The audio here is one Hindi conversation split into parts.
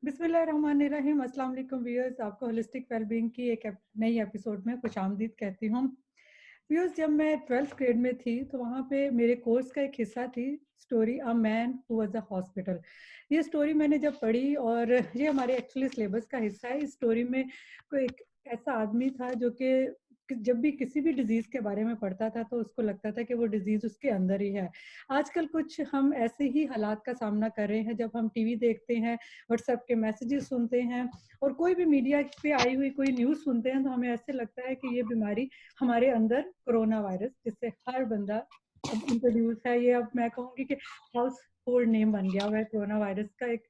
बिस्मिल्लाहिर्रहमानिर्रहीम। अस्सलाम वालेकुम व्यूअर्स, आपको होलिस्टिक वेलबींग की एक नई एपिसोड में खुशामदीद कहती हूँ। व्यूअर्स, जब मैं 12th ग्रेड में थी तो वहाँ पे मेरे कोर्स का एक हिस्सा थी story a man who was a hospital. ये स्टोरी मैंने जब पढ़ी और ये हमारे एक्चुअली सिलेबस का हिस्सा है। इस स्टोरी में कोई एक ऐसा आदमी था जो कि जब भी किसी भी डिजीज़ के बारे में पढ़ता था तो उसको लगता था कि वो डिजीज़ उसके अंदर ही है। आजकल कुछ हम ऐसे ही हालात का सामना कर रहे हैं जब हम टीवी देखते हैं, व्हाट्सएप के मैसेजेस सुनते हैं और कोई भी मीडिया पे आई हुई कोई न्यूज़ सुनते हैं तो हमें ऐसे लगता है कि ये बीमारी हमारे अंदर कोरोना वायरस, जिससे हर बंदा अब इंट्रोड्यूस है। ये अब मैं कहूँगी कि हाउस होल्ड नेम बन गया हुआ है कोरोना वायरस का एक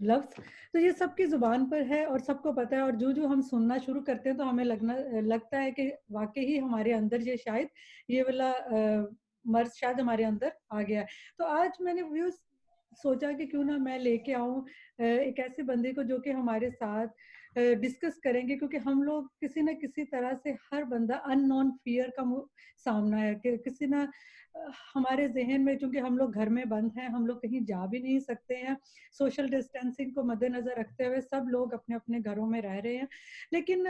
लफ्ज़। तो ये सबकी ज़ुबान पर है और सबको पता है, और जो हम सुनना शुरू करते हैं तो हमें लगता है कि वाक़ई ही हमारे अंदर ये वाला मर्ज़ शायद हमारे अंदर आ गया है। तो आज मैंने व्यूज़ सोचा कि क्यों ना मैं लेके आऊँ एक ऐसे बंदे को जो कि हमारे साथ डिस्कस करेंगे, क्योंकि हम लोग किसी न किसी तरह से हर बंदा अननोन फ़ियर का सामना है कि किसी ना हमारे ज़हन में, चूँकि हम लोग घर में बंद हैं, हम लोग कहीं जा भी नहीं सकते हैं। सोशल डिस्टेंसिंग को मद्देनज़र रखते हुए सब लोग अपने-अपने घरों में रह रहे हैं। लेकिन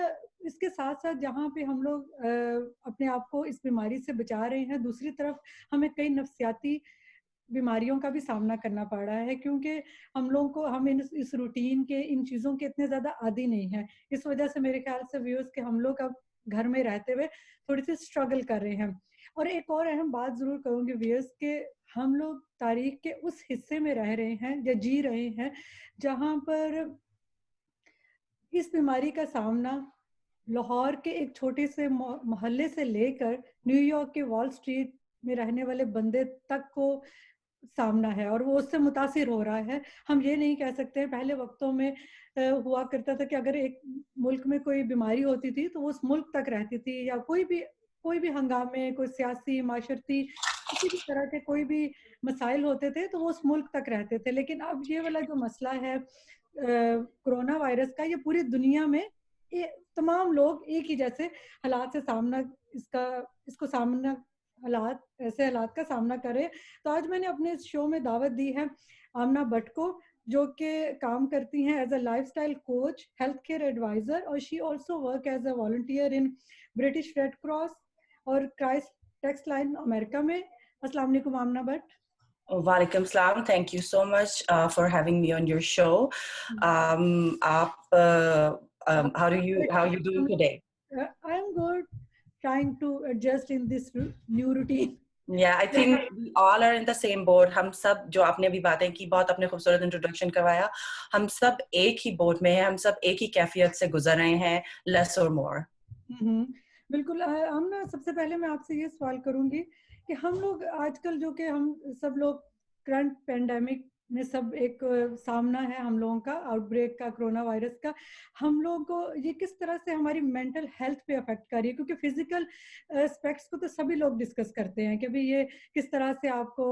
इसके साथ-साथ जहाँ पे हम लोग अपने आप को इस बीमारी से बचा रहे हैं, दूसरी तरफ हमें कई नफ़सियाती बीमारियों का भी सामना करना पड़ रहा है, क्योंकि हम इस रूटीन के, इन चीज़ों के इतने ज़्यादा आदी नहीं हैं। इस वज़ह से मेरे ख़्याल से व्यूअर्स कि हम लोग अब घर में रहते हुए थोड़ी-सी स्ट्रगल कर रहे हैं। और एक और अहम बात ज़रूर कहूँगी व्यूअर्स कि हम लोग तारीख़ के उस हिस्से में रह रहे हैं या जी रहे हैं, जहाँ पर इस बीमारी का सामना लाहौर के एक छोटे से मोहल्ले से लेकर न्यूयॉर्क के वॉल स्ट्रीट में रहने वाले बंदे तक को सामना है, और वो उससे मुतासिर हो रहा है। हम ये नहीं कह सकते हैं, पहले वक़्तों में हुआ करता था कि अगर एक मुल्क में कोई बीमारी होती थी तो वो उस मुल्क तक रहती थी, या कोई भी हंगामे, कोई सियासी, माशरती, किसी भी तरह के कोई भी मसाइल होते थे तो वो उस मुल्क तक रहते थे। लेकिन अब ये वाला जो मसला है कोरोना वायरस का, ये पूरी दुनिया में ये तमाम लोग एक ही जैसे हालात से सामना इसका इसको सामना हालात ऐसे हालात का सामना कर रहे हैं। तो आज मैंने अपने इस शो में दावत दी है आमना भट्ट को, जो कि काम करती हैं as a lifestyle coach, health care adviser, और she also work as a volunteer in British Red Cross और क्राइस्ट टेक्स्ट लाइन अमेरिका में। अस्सलाम वालेकुम Amna Bhat. Walaikum salam. Thank you so much for having me on your show. आप How you doing today? I am good, trying to adjust in this new routine. Yeah, I think we all are in the same boat. हम सब जो आपने अभी बातें की, बहुत अपने खूबसूरत इंट्रोडक्शन करवाया, हम सब एक ही बोट में हैं, हम सब एक ही कैफियत से गुजर रहे हैं, less or more. बिल्कुल। आमना, सबसे पहले मैं आपसे ये सवाल करूँगी कि हम लोग आजकल, जो कि हम सब लोग करंट पैंडेमिक में सब एक सामना है हम लोगों का, आउटब्रेक का, कोरोना वायरस का। हम लोगों को ये किस तरह से हमारी मेंटल हेल्थ पे अफेक्ट कर रही है? क्योंकि फिजिकल एस्पेक्ट्स को तो सभी लोग डिस्कस करते हैं कि भाई ये किस तरह से आपको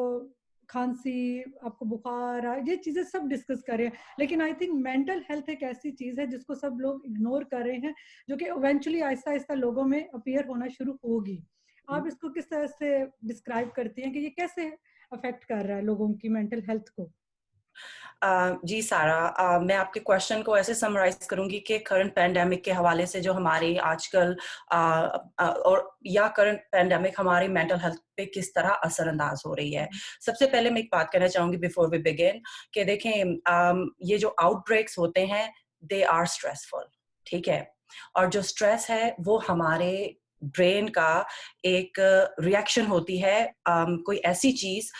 खांसी, आपको बुखार, ये चीज़ें सब डिस्कस कर रहे हैं। लेकिन आई थिंक मेंटल हेल्थ एक ऐसी चीज़ है जिसको सब लोग इग्नोर कर रहे हैं, जो कि इवेंचुअली आहिस्ता-आहिस्ता लोगों में अपीयर होना शुरू होगी। आप इसको किस तरह से डिस्क्राइब करती हैं कि ये कैसे अफेक्ट कर रहा है लोगों की मेंटल हेल्थ को? जी सारा, मैं आपके क्वेश्चन को ऐसे समराइज करूंगी कि करंट पैंडेमिक के हवाले से जो हमारी आजकल और या करंट पैंडेमिक हमारी मेंटल हेल्थ पे किस तरह असरअंदाज हो रही है। सबसे पहले मैं एक बात कहना चाहूंगी बिफोर वी बिगिन कि देखें, ये जो आउटब्रेक्स होते हैं दे आर स्ट्रेसफुल, ठीक है, और जो स्ट्रेस है वो हमारे ब्रेन का एक रिएक्शन होती है, कोई ऐसी चीज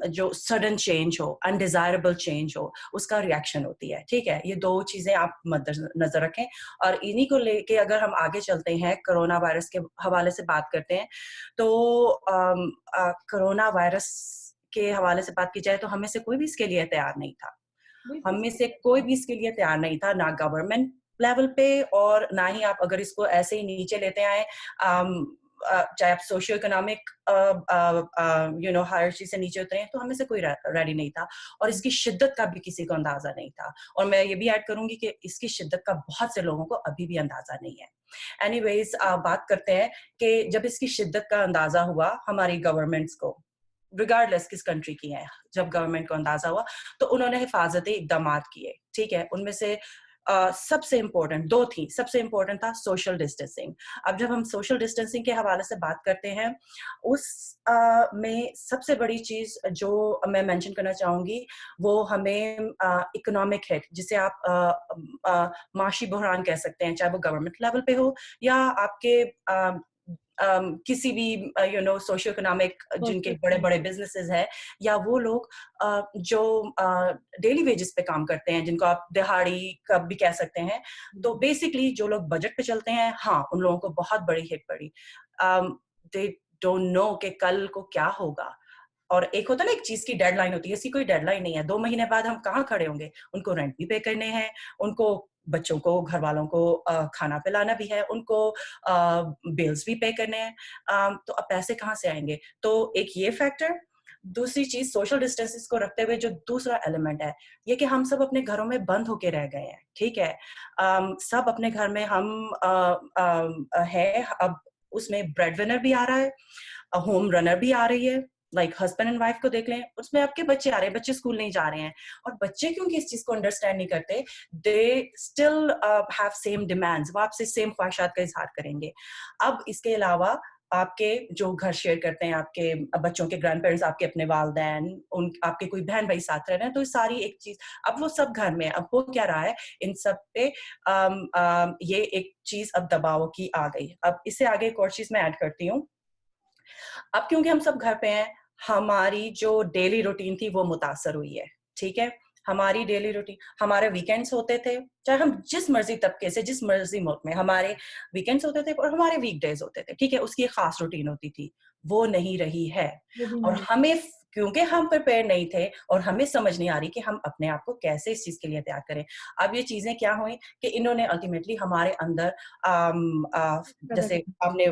जो सडन चेंज हो, अनडिजायरेबल चेंज हो, उसका रिएक्शन होती है, ठीक है। ये दो चीजें आप नजर रखें। और इन्हीं को लेके अगर हम आगे चलते हैं, कोरोना वायरस के हवाले से बात करते हैं, तो कोरोना वायरस के हवाले से बात की जाए तो हमें से कोई भी इसके लिए तैयार नहीं था। हम बिल्कुल में सही से कोई कहा। भी इसके लिए तैयार नहीं था, ना गवर्नमेंट लेवल पे और ना ही आप अगर इसको ऐसे ही नीचे लेते आए, चाहे आप सोशियो इकोनॉमिक हायरार्ची से नीचे उतरे हैं, तो हमें से कोई रेडी नहीं था और इसकी शिद्दत का भी किसी को अंदाजा नहीं था। और मैं ये भी ऐड करूंगी कि इसकी शिद्दत का बहुत से लोगों को अभी भी अंदाजा नहीं है। एनीवेज, बात करते हैं कि जब इसकी शिद्दत का अंदाजा हुआ हमारी गवर्नमेंट्स को, रिगार्डलेस किस कंट्री की हैं, जब गवर्नमेंट को अंदाजा हुआ तो उन्होंने हिफाजती इकदाम किए, ठीक है। उनमें से सबसे इम्पोर्टेंट 2 थी। सबसे इम्पोर्टेंट था सोशल डिस्टेंसिंग। अब जब हम सोशल डिस्टेंसिंग के हवाले से बात करते हैं, उस में सबसे बड़ी चीज़ जो मैं मेंशन करना चाहूँगी, वो हमें इकोनॉमिक हिट, जिसे आप माशी बहरान कह सकते हैं, चाहे वो गवर्नमेंट लेवल पे हो या आपके किसी भी सोशियो इकोनॉमिक जिनके बड़े-बड़े बिज़नेसेस हैं, या वो लोग जो डेली वेजेस पे काम करते हैं, जिनको आप दिहाड़ी का भी कह सकते हैं। तो बेसिकली जो लोग बजट पे चलते हैं, हाँ, उन लोगों को बहुत बड़ी हिट पड़ी। दे डोंट नो कि कल को क्या होगा। और एक होता है ना, एक चीज़ की डेडलाइन होती है, इसकी कोई डेडलाइन नहीं है। 2 महीने बाद हम कहाँ खड़े होंगे? उनको रेंट भी पे करने हैं, उनको बच्चों को, घरवालों को खाना पिलाना भी है, उनको बिल्स भी पे करने हैं। तो अब पैसे कहाँ से आएँगे? तो एक ये फैक्टर। दूसरी चीज़, सोशल डिस्टेंसेस को रखते हुए जो दूसरा एलिमेंट है, ये कि हम सब अपने घरों में बंद होके रह गए हैं, ठीक है? सब अपने घर में हम हैं। अब उसमें ब्रेड विनर भी आ रहा है, होम रनर भी आ रही है, लाइक हस्बैंड एंड वाइफ को देख लें, उसमें आपके बच्चे आ रहे हैं, बच्चे स्कूल नहीं जा रहे हैं। और बच्चे क्योंकि इस चीज को अंडरस्टैंड नहीं करते, they still have same demands, वो आपसे सेम ख्वाहिशात का इजहार करेंगे। अब इसके अलावा आपके जो घर शेयर करते हैं, आपके बच्चों के ग्रैंड पेरेंट्स, आपके अपने वालदैन, उन आपके कोई बहन भाई साथ रह रहे हैं, तो सारी एक चीज, अब वो सब घर में है। अब हो क्या रहा है, इन सब पे ये एक चीज अब दबाव की आ गई। अब इससे आगे एक और चीज मैं ऐड करती हूँ। अब क्योंकि हम सब घर पे हैं, हमारी जो डेली रूटीन थी वो मुतासर हुई है, ठीक है। हमारी डेली रूटीन, हमारे वीकेंड्स होते थे, चाहे हम जिस मर्जी तबके से, जिस मर्जी मुल्क में, हमारे वीकेंड्स होते थे और हमारे वीकडेज होते थे, ठीक है। उसकी एक खास रूटीन होती थी, वो नहीं रही है। वो भी और नहीं। हमें, क्योंकि हम प्रिपेयर नहीं थे और हमें समझ नहीं आ रही कि हम अपने आप को कैसे इस चीज के लिए तैयार करें। अब ये चीजें क्या हुई कि इन्होंने अल्टीमेटली हमारे अंदर जैसे आपने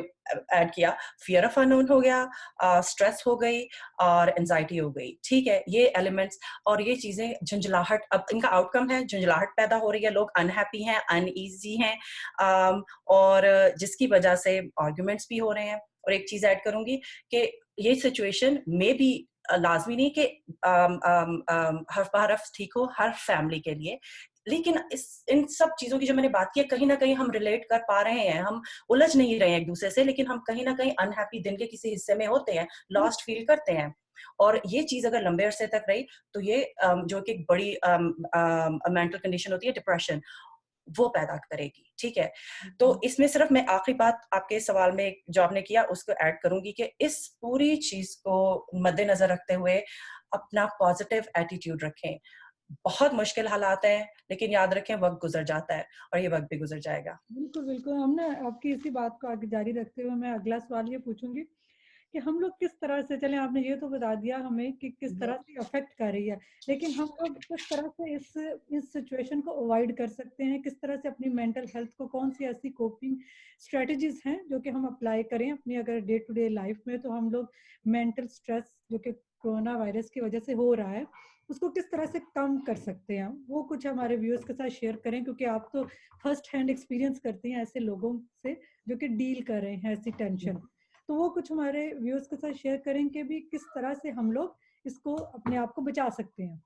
ऐड किया, फियर ऑफ अननोन हो गया, स्ट्रेस हो गई और एंजाइटी हो गई, ठीक है। ये एलिमेंट्स और ये चीजें, झुंझलाहट, अब इनका आउटकम है झुंझलाहट पैदा हो रही है, लोग अनहैप्पी हैं, अनईजी हैं, और जिसकी वजह से आर्ग्यूमेंट्स भी हो रहे हैं। और एक चीज ऐड करूंगी कि ये सिचुएशन में भी लाजमी नहीं कि हर तरफ ठीक हो हर फैमिली के लिए, लेकिन इन सब चीजों की जो मैंने बात की है, कहीं ना कहीं हम रिलेट कर पा रहे हैं, हम उलझ नहीं रहे हैं एक दूसरे से, लेकिन हम कहीं ना कहीं अनहैप्पी दिन के किसी हिस्से में होते हैं, लॉस्ट फील करते हैं। और ये चीज अगर लंबे अरसे तक रही तो ये जो कि एक बड़ी मेंटल कंडीशन होती है, डिप्रेशन, वो पैदा करेगी, ठीक है। तो इसमें सिर्फ मैं आखिरी बात आपके सवाल में जो आपने किया उसको ऐड करूंगी कि इस पूरी चीज को मद्देनजर रखते हुए अपना पॉजिटिव एटीट्यूड रखें। बहुत मुश्किल हालात हैं, लेकिन याद रखें वक्त गुजर जाता है और ये वक्त भी गुजर जाएगा। बिल्कुल बिल्कुल। हम ना आपकी इसी बात को आगे जारी रखते हुए मैं अगला सवाल ये पूछूंगी कि हम लोग किस तरह से चले, आपने ये तो बता दिया हमें कि किस तरह से अफेक्ट कर रही है, लेकिन हम लोग किस तरह से इस सिचुएशन को अवॉइड कर सकते हैं, किस तरह से अपनी मेंटल हेल्थ को, कौन सी ऐसी कोपिंग स्ट्रेटजीज हैं जो कि हम अप्लाई करें अपनी अगर डे टू डे लाइफ में, तो हम लोग मेंटल स्ट्रेस जो कि कोरोना वायरस की वजह से हो रहा है उसको किस तरह से कम कर सकते हैं, वो कुछ हमारे व्यूअर्स के साथ शेयर करें, क्योंकि आप तो फर्स्ट हैंड एक्सपीरियंस करती हैं ऐसे लोगों से जो कि डील कर रहे हैं ऐसी टेंशन। तो वो कुछ हमारे व्यूअर्स के साथ शेयर करें कि भी किस तरह से हम लोग इसको अपने आप को बचा सकते हैं।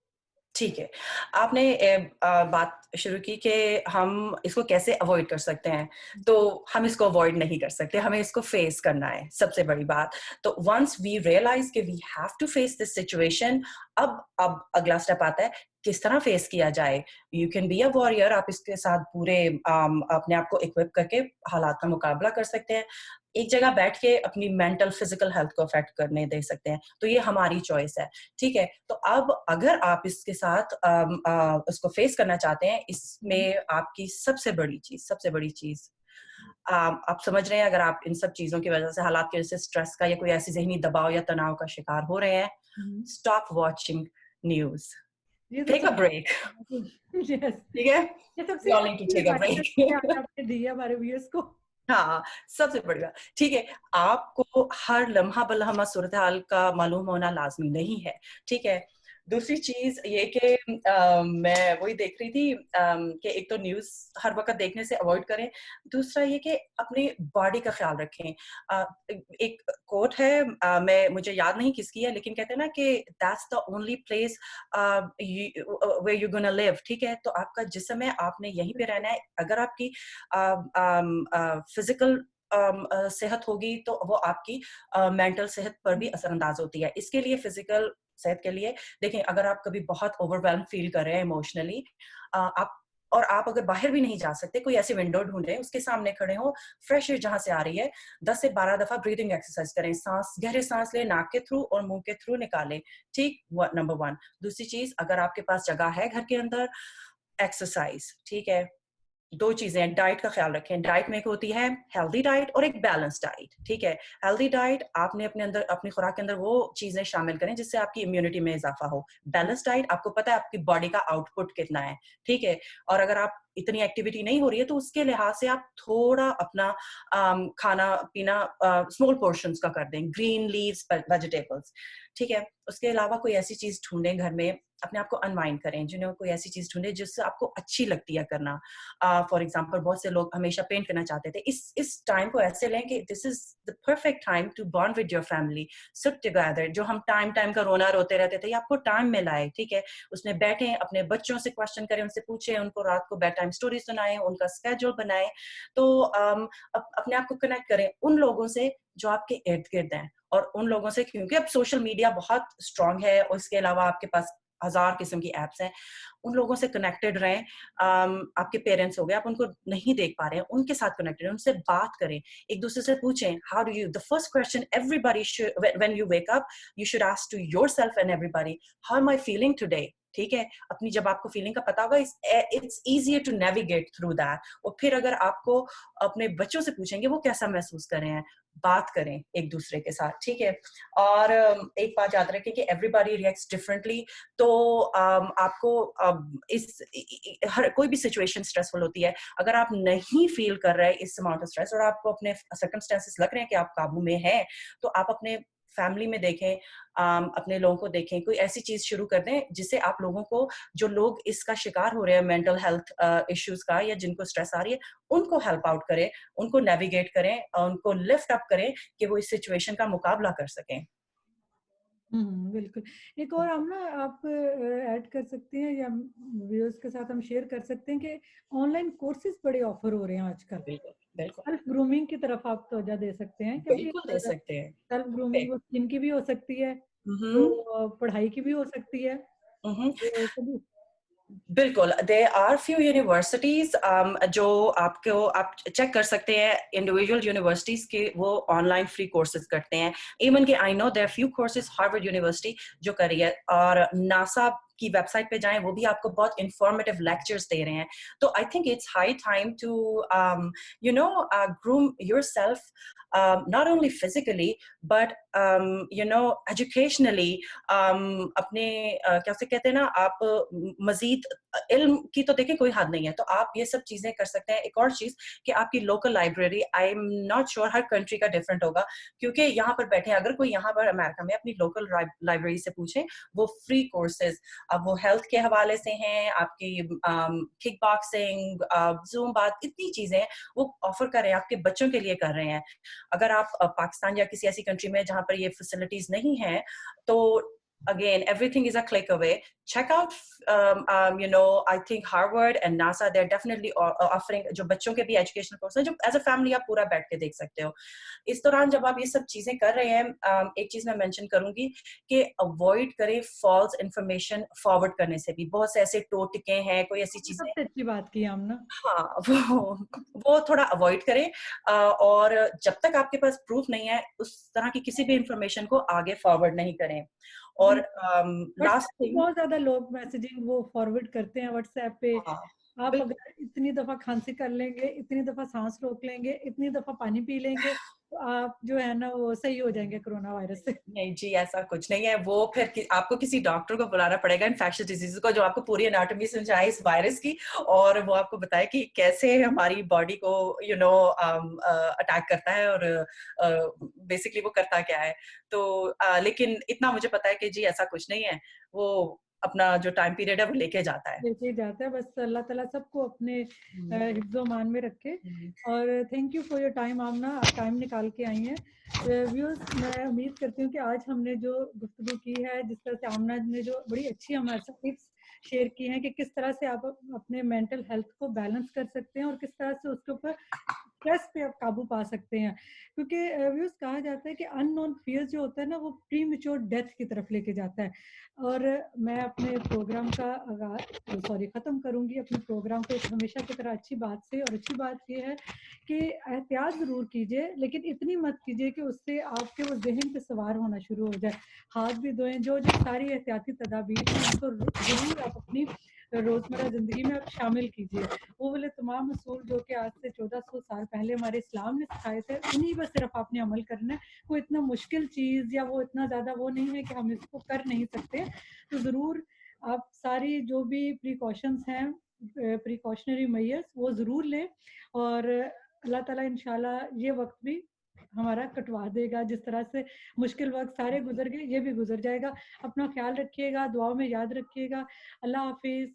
ठीक है, आपने बात शुरू की कि हम इसको कैसे अवॉइड कर सकते हैं, तो हम इसको अवॉइड नहीं कर सकते, हमें इसको फेस करना है, सबसे बड़ी बात। तो वंस वी रियलाइज कि we have to face this situation, अब अगला स्टेप आता है किस तरह फेस किया जाए। You can be a warrior, आप इसके साथ पूरे अपने आप को इक्विप करके हालात का मुकाबला कर सकते हैं, एक जगह बैठ के अपनी मेंटल फिजिकल हेल्थ को अफेक्ट करने दे सकते हैं, तो ये हमारी चॉइस है, ठीक है। तो अब अगर आप इसके साथ उसको फेस करना चाहते हैं, इसमें आपकी सबसे बड़ी चीज आप समझ रहे हैं, अगर आप इन सब चीजों की वजह से, हालात की वजह से, स्ट्रेस का या कोई ऐसी जहनी दबाव या तनाव का शिकार हो रहे हैं, स्टॉप वॉचिंग न्यूज, ये तो टेक अ सब ब्रेक, यस, ठीक है। ये सबसे We all need to अच्छी take a एडवाइस है break. आज आपने दी है हमारे व्यूअर्स को। हाँ, सबसे बड़ी बात, ठीक है। आपको हर लम्हा बलहमा सूरत हाल का मालूम होना लाजमी नहीं है, ठीक है। दूसरी चीज ये कि मैं वही देख रही थी कि एक तो न्यूज हर वक्त देखने से अवॉइड करें, दूसरा ये कि अपनी बॉडी का ख्याल रखें। एक कोट है, मुझे याद नहीं किसकी है, लेकिन कहते हैं ना कि that's the only place where you gonna live. ठीक है, तो आपका जिस्म है, आपने यहीं पे रहना है। अगर आपकी फिजिकल सेहत होगी तो वो आपकी मेंटल सेहत पर भी असरअंदाज होती है। इसके लिए फिजिकल सेहत के लिए देखें, अगर आप कभी बहुत ओवरवेल्म फील कर रहे हैं इमोशनली, आप अगर बाहर भी नहीं जा सकते, कोई ऐसी विंडो ढूंढें, उसके सामने खड़े हो, फ्रेश एयर जहां से आ रही है, 10 से 12 दफा ब्रीदिंग एक्सरसाइज करें। सांस, गहरे सांस लें, नाक के थ्रू और मुंह के थ्रू निकालें। ठीक, नंबर 1। दूसरी चीज, अगर आपके पास जगह है घर के अंदर, एक्सरसाइज। ठीक है, 2 चीजें हैं, डाइट का ख्याल रखें। डाइट में एक होती है हेल्दी डाइट और एक बैलेंस डाइट। ठीक है, हेल्दी डाइट आपने अपने अंदर, अपनी खुराक के अंदर वो चीजें शामिल करें जिससे आपकी इम्यूनिटी में इजाफा हो। बैलेंस डाइट, आपको पता है आपकी बॉडी का आउटपुट कितना है। ठीक है, और अगर आप इतनी एक्टिविटी नहीं हो रही है तो उसके लिहाज से आप थोड़ा अपना खाना पीना स्मॉल पोर्शंस का कर दें, ग्रीन लीव्स, वेजिटेबल्स। ठीक है, उसके अलावा कोई ऐसी चीज ढूंढें घर में, अपने आप को अनवाइंड करें, जिन्हें कोई ऐसी चीज ढूंढे जिससे आपको अच्छी लगती है करना। फॉर एग्जाम्पल, बहुत से लोग हमेशा पेंट करना चाहते थे। इस टाइम को ऐसे लें कि this is the perfect time to bond with your family, sit together. जो हम टाइम टाइम का रोना रोते रहते थे, आपको टाइम मिला है। ठीक है, उसमें बैठे, अपने बच्चों से क्वेश्चन करें, उनसे पूछें, उनको रात को बेड टाइम स्टोरी सुनाएं, उनका स्केड्यूल बनाएं। तो अपने आप को कनेक्ट करें उन लोगों से जो आपके इर्द गिर्द हैं, और उन लोगों से, क्योंकि अब सोशल मीडिया बहुत स्ट्रांग है और इसके अलावा आपके पास हजार किस्म की एप्स हैं, उन लोगों से कनेक्टेड रहें। आपके पेरेंट्स हो गए, आप उनको नहीं देख पा रहे हैं, उनके साथ कनेक्टेड रहें, उनसे बात करें, एक दूसरे से पूछें, how do you, the first question everybody should, when you wake up, you should ask to yourself and everybody, how am I feeling today. ठीक है, अपनी जब आपको फीलिंग का पता होगा, it's easier to navigate through that. और फिर अगर आपको अपने बच्चों से पूछेंगे वो कैसा महसूस कर रहे हैं, बात करें एक दूसरे के साथ। ठीक है, और एक बात याद रखें कि एवरीबॉडी रिएक्ट्स डिफरेंटली। तो आपको हर कोई भी सिचुएशन स्ट्रेसफुल होती है। अगर आप नहीं फील कर रहे इस अमाउंट ऑफ स्ट्रेस और आपको अपने सर्कमस्टेंसेस लग रहे हैं कि आप काबू में हैं, तो आप अपने फैमिली में देखें, अपने लोगों को देखें, कोई ऐसी चीज शुरू कर दें जिससे आप लोगों को, जो लोग इसका शिकार हो रहे हैं मेंटल हेल्थ इश्यूज का, या जिनको स्ट्रेस आ रही है, उनको हेल्प आउट करें, उनको नेविगेट करें, उनको लिफ्ट अप करें कि वो इस सिचुएशन का मुकाबला कर सकें। बिल्कुल। एक और हम ना आप ऐड कर सकते हैं या व्यूअर्स के साथ हम शेयर कर सकते हैं कि ऑनलाइन कोर्सेज बड़े ऑफर हो रहे हैं आजकल। बिल्कुल, बिल्कुल, सेल्फ ग्रूमिंग की तरफ आप तवज्जो दे सकते हैं, क्योंकि बिल्कुल दे सकते हैं। सेल्फ ग्रूमिंग वो स्किन की भी हो सकती है, हम्म, वो पढ़ाई की भी हो सकती है, हम्म। वो कभी। बिल्कुल, देयर आर फ्यू यूनिवर्सिटीज जो आपको, आप चेक कर सकते हैं, इंडिविजुअल यूनिवर्सिटीज के वो ऑनलाइन फ्री कोर्सेज करते हैं। इवन कि I know there few courses Harvard University जो कर रही है, और नासा की वेबसाइट पे जाएं, वो भी आपको बहुत इंफॉर्मेटिव लेक्चर्स दे रहे हैं। तो I think it's high time to groom yourself, not only physically but educationally। अपने क्या से कहते हैं ना, आप मजीद इल्म की तो देखें कोई हद नहीं है, तो आप ये सब चीजें कर सकते हैं। एक और चीज कि आपकी local library, I am not sure, her country का डिफरेंट होगा, क्योंकि यहाँ पर बैठे, अगर कोई यहाँ पर अमेरिका में अपनी लोकल लाइब्रेरी से पूछे, वो फ्री कोर्सेज, अब वो हेल्थ के हवाले से हैं, आपकी किक बॉक्सिंग, जूम बात, इतनी चीजें वो ऑफर कर रहे हैं, आपके बच्चों के लिए कर रहे हैं। अगर आप पाकिस्तान या किसी ऐसी कंट्री में जहां पर ये फैसिलिटीज नहीं है, तो again everything is a click away. Check out I think Harvard and NASA, they're definitely offering जो बच्चों के भी एजुकेशनल कोर्स है, जो एज अ फैमिली आप पूरा बैठ के देख सकते हो। इस दौरान जब आप ये सब चीजें कर रहे हैं, एक चीज मैं मेंशन करूंगी कि अवॉइड करें फॉल्स इंफॉर्मेशन फॉरवर्ड करने से भी। बहुत से ऐसे टोटके हैं, कोई ऐसी चीजें, सबसे अच्छी बात की हम ना। हाँ, वो थोड़ा अवॉइड करें। और जब तक आपके पास प्रूफ नहीं है, उस तरह की किसी भी इंफॉर्मेशन को आगे फॉरवर्ड नहीं करें। और व्हाट्सएप लास्ट पे थिंग, बहुत ज्यादा लोग मैसेजिंग वो फॉरवर्ड करते हैं व्हाट्सएप पे। हाँ, आप बिल्कुल, अगर इतनी दफा खांसी कर लेंगे, इतनी दफा सांस रोक लेंगे, इतनी दफा पानी पी लेंगे, तो आप जो है ना वो सही हो जाएंगे कोरोना वायरस से। नहीं जी, ऐसा कुछ नहीं है। वो फिर आपको किसी डॉक्टर को बुलाना पड़ेगा इन्फेक्शियस डिजीज को, जो आपको पूरी एनाटॉमी समझाए इस वायरस की, और वो आपको बताए कि कैसे हमारी बॉडी को अटैक करता है, और बेसिकली वो करता क्या है। तो लेकिन इतना मुझे पता है कि जी ऐसा कुछ नहीं है, वो अपना जो टाइम पीरियड है वो लेके जाता है। लेके जाता है, बस अल्लाह ताला सबको अपने हम्म, हिफ्ज़ो मान में रखे। हम्म, और thank you for your time Amna, आप टाइम निकाल के आई हैं। व्यूअर्स, मैं उम्मीद करती हूँ कि आज हमने जो गुफ्तगू की है, जिस तरह से आमना ने जो बड़ी अच्छी हमारे साथ टिप्स शेयर की हैं कि किस तरह से आप अपने मेंटल हेल्थ को बैलेंस कर सकते हैं और किस तरह से उसके ऊपर स्ट्रेस पे आप काबू पा सकते हैं। क्योंकि व्यूअर्स, कहा जाता है कि अननोन फियर जो होता है ना, वो प्रीमेच्योर डेथ की तरफ लेके जाता है। और मैं अपने प्रोग्राम का ख़त्म करूँगी अपने प्रोग्राम को एक हमेशा की तरह अच्छी बात से, और अच्छी बात ये है कि एहतियात ज़रूर कीजिए, लेकिन इतनी मत कीजिए कि उससे आपके वो ज़हन पे सवार होना शुरू हो जाए। हाथ भी धोएँ, जो सारी एहतियाती तदाबीर हैं उनको ज़रूर आप अपनी रोज़मर्रा ज़िंदगी में आप शामिल कीजिए। वो वाले तमाम असूल जो कि आज से 1400 साल पहले हमारे इस्लाम ने सिखाए थे, उन्हीं पर सिर्फ़ आपने अमल करना है। कोई इतना मुश्किल चीज़ या वो इतना ज़्यादा वो नहीं है कि हम इसको कर नहीं सकते। तो ज़रूर आप सारी जो भी प्रिकॉशंस हैं, प्रिकॉशनरी मेजर्स, वो ज़रूर लें। और अल्लाह ताला इंशाल्लाह ये वक़्त भी हमारा कटवा देगा। जिस तरह से मुश्किल वक़्त सारे गुज़र गए, ये भी गुज़र जाएगा। अपना ख़्याल रखिएगा, दुआओं में याद रखिएगा। अल्लाह हाफ़िज़।